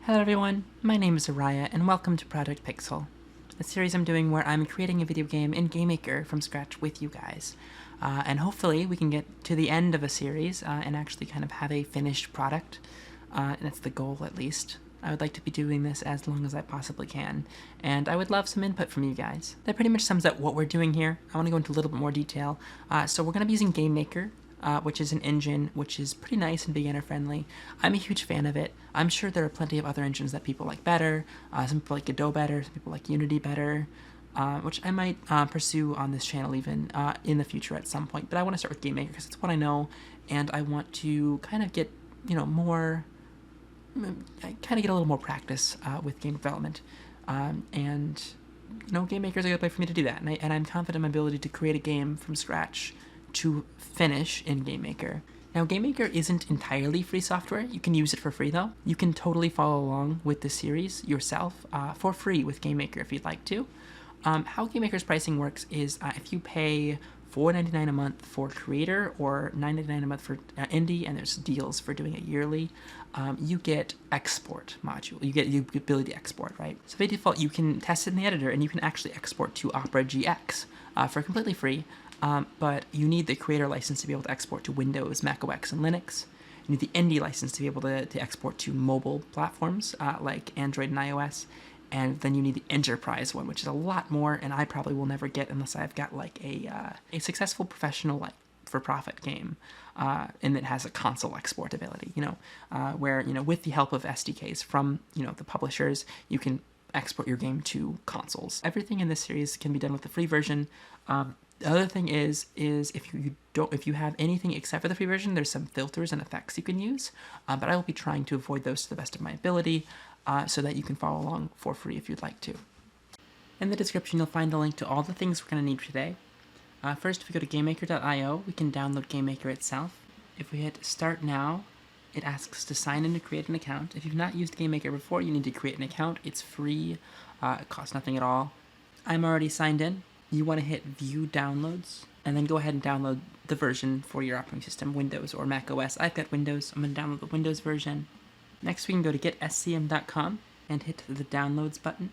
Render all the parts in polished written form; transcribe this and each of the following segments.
Hello everyone, my name is Araya and welcome to Project Pixel, a series I'm doing where I'm creating a video game in GameMaker from scratch with you guys. And hopefully we can get to the end of a series and actually kind of have a finished product, and that's the goal at least. I would like to be doing this as long as I possibly can, and I would love some input from you guys. That pretty much sums up what we're doing here. I want to go into a little bit more detail. So we're going to be using GameMaker, which is an engine which is pretty nice and beginner-friendly. I'm a huge fan of it. I'm sure there are plenty of other engines that people like better. Some people like Godot better, some people like Unity better, which I might pursue on this channel even in the future at some point. But I want to start with GameMaker because it's what I know, and I want to kind of get, more... I kind of get a little more practice with game development, and GameMaker is a good way for me to do that, and I'm confident in my ability to create a game from scratch to finish in GameMaker. Now, GameMaker isn't entirely free software. You can use it for free, though. You can totally follow along with the series yourself for free with GameMaker if you'd like to. How GameMaker's pricing works is if you pay $4.99 a month for creator or $9.99 a month for indie, and there's deals for doing it yearly, you get export module. You get the ability to export, right? So by default, you can test it in the editor, and you can actually export to Opera GX for completely free. But you need the creator license to be able to export to Windows, Mac OS, and Linux. You need the indie license to be able to export to mobile platforms like Android and iOS. And then you need the enterprise one, which is a lot more, and I probably will never get unless I've got like a successful professional for-profit game, and it has a console export ability. Where with the help of SDKs from the publishers, you can export your game to consoles. Everything in this series can be done with the free version. The other thing is if you have anything except for the free version, there's some filters and effects you can use, but I will be trying to avoid those to the best of my ability, so that you can follow along for free if you'd like to. In the description, you'll find a link to all the things we're going to need today. First, if we go to GameMaker.io, we can download GameMaker itself. If we hit Start Now, it asks to sign in to create an account. If you've not used GameMaker before, you need to create an account. It's free. It costs nothing at all. I'm already signed in. You want to hit View Downloads, and then go ahead and download the version for your operating system, Windows or Mac OS. I've got Windows. I'm going to download the Windows version. Next, we can go to getscm.com and hit the Downloads button.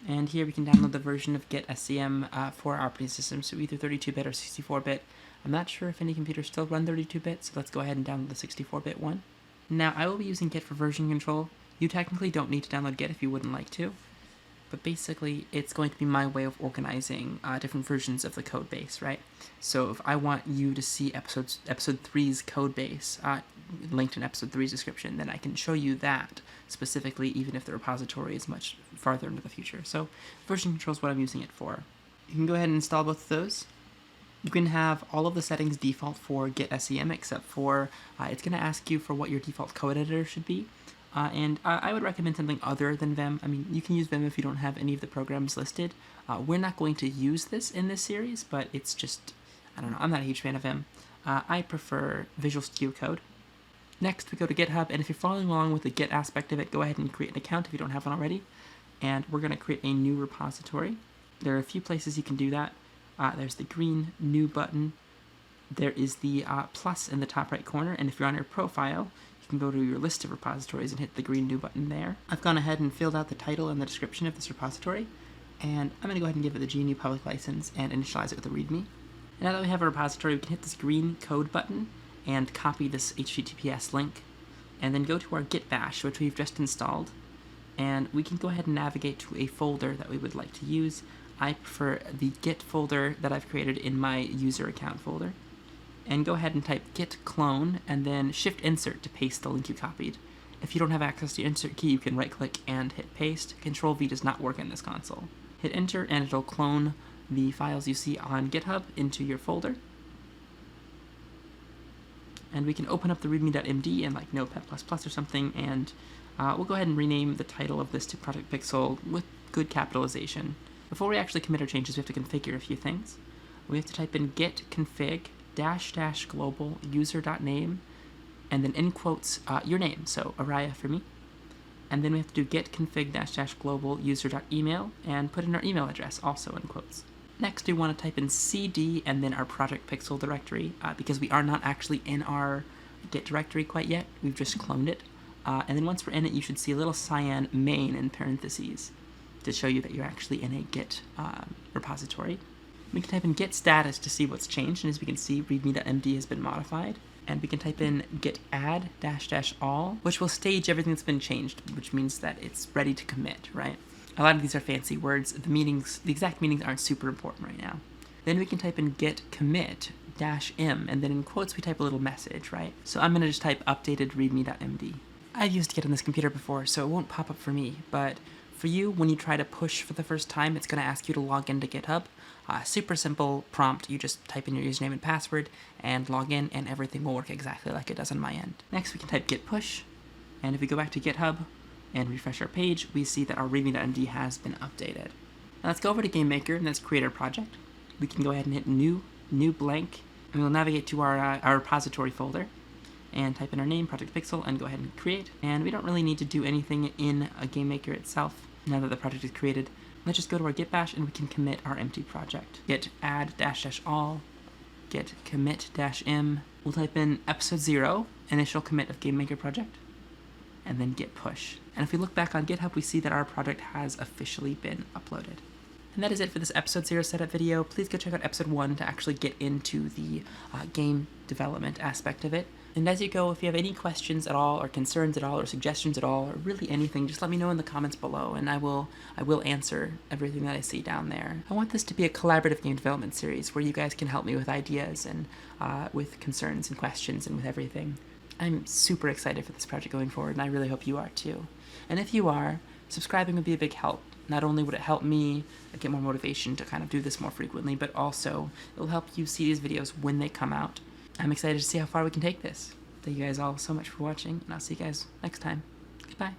And here we can download the version of getscm for our operating system, so either 32-bit or 64-bit. I'm not sure if any computers still run 32-bit, so let's go ahead and download the 64-bit one. Now, I will be using Git for version control. You technically don't need to download Git if you wouldn't like to, but basically it's going to be my way of organizing different versions of the code base, right? So if I want you to see episode 3's code base linked in episode 3's description, then I can show you that specifically, even if the repository is much farther into the future. So version control is what I'm using it for. You can go ahead and install both of those. You can have all of the settings default for getscm, except for it's going to ask you for what your default code editor should be. And I would recommend something other than Vim. I mean, you can use Vim if you don't have any of the programs listed. We're not going to use this in this series, but it's just, I don't know, I'm not a huge fan of Vim. I prefer Visual Studio Code. Next, we go to GitHub, and if you're following along with the Git aspect of it, go ahead and create an account if you don't have one already. And we're going to create a new repository. There are a few places you can do that. There's the green New button. There is the plus in the top right corner, and if you're on your profile, you can go to your list of repositories and hit the green New button there. I've gone ahead and filled out the title and the description of this repository, and I'm going to go ahead and give it the GNU public license and initialize it with a README. And now that we have a repository, we can hit this green code button and copy this HTTPS link, and then go to our Git bash, which we've just installed, and we can go ahead and navigate to a folder that we would like to use. I prefer the Git folder that I've created in my user account folder. And go ahead and type git clone, and then shift insert to paste the link you copied. If you don't have access to the insert key, you can right click and hit paste. Control V does not work in this console. Hit enter, and it'll clone the files you see on GitHub into your folder. And we can open up the readme.md in like Notepad++ or something, and we'll go ahead and rename the title of this to Project Pixel with good capitalization. Before we actually commit our changes, we have to configure a few things. We have to type in git config -- global user.name, and then in quotes your name, so Araya for me. And then we have to do git config -- global user.email and put in our email address, also in quotes. Next, we want to type in cd and then our Project Pixel directory, because we are not actually in our Git directory quite yet. We've just cloned it. And then once we're in it, you should see a little cyan main in parentheses to show you that you're actually in a Git repository. We can type in git status to see what's changed, and as we can see, readme.md has been modified. And we can type in git add -- all, which will stage everything that's been changed, which means that it's ready to commit, right? A lot of these are fancy words. The exact meanings aren't super important right now. Then we can type in git commit -m, and then in quotes we type a little message, right? So I'm going to just type updated readme.md. I've used Git on this computer before, so it won't pop up for me, but for you, when you try to push for the first time, it's going to ask you to log into GitHub. Super simple prompt. You just type in your username and password and log in, and everything will work exactly like it does on my end. Next, we can type git push, and if we go back to GitHub and refresh our page, we see that our readme.md has been updated. Now let's go over to GameMaker and let's create our project. We can go ahead and hit new blank, and we'll navigate to our repository folder and type in our name, Project Pixel, and go ahead and create. And we don't really need to do anything in a GameMaker itself now that the project is created. Let's just go to our git bash and we can commit our empty project. Git add -- all, git commit -m. We'll type in episode 0, initial commit of GameMaker project, and then git push. And if we look back on GitHub, we see that our project has officially been uploaded. And that is it for this episode 0 setup video. Please go check out episode 1 to actually get into the game development aspect of it. And as you go, if you have any questions at all, or concerns at all, or suggestions at all, or really anything, just let me know in the comments below, and I will answer everything that I see down there. I want this to be a collaborative game development series where you guys can help me with ideas and with concerns and questions and with everything. I'm super excited for this project going forward, and I really hope you are too. And if you are, subscribing would be a big help. Not only would it help me get more motivation to kind of do this more frequently, but also it'll help you see these videos when they come out. I'm excited to see how far we can take this. Thank you guys all so much for watching, and I'll see you guys next time. Goodbye.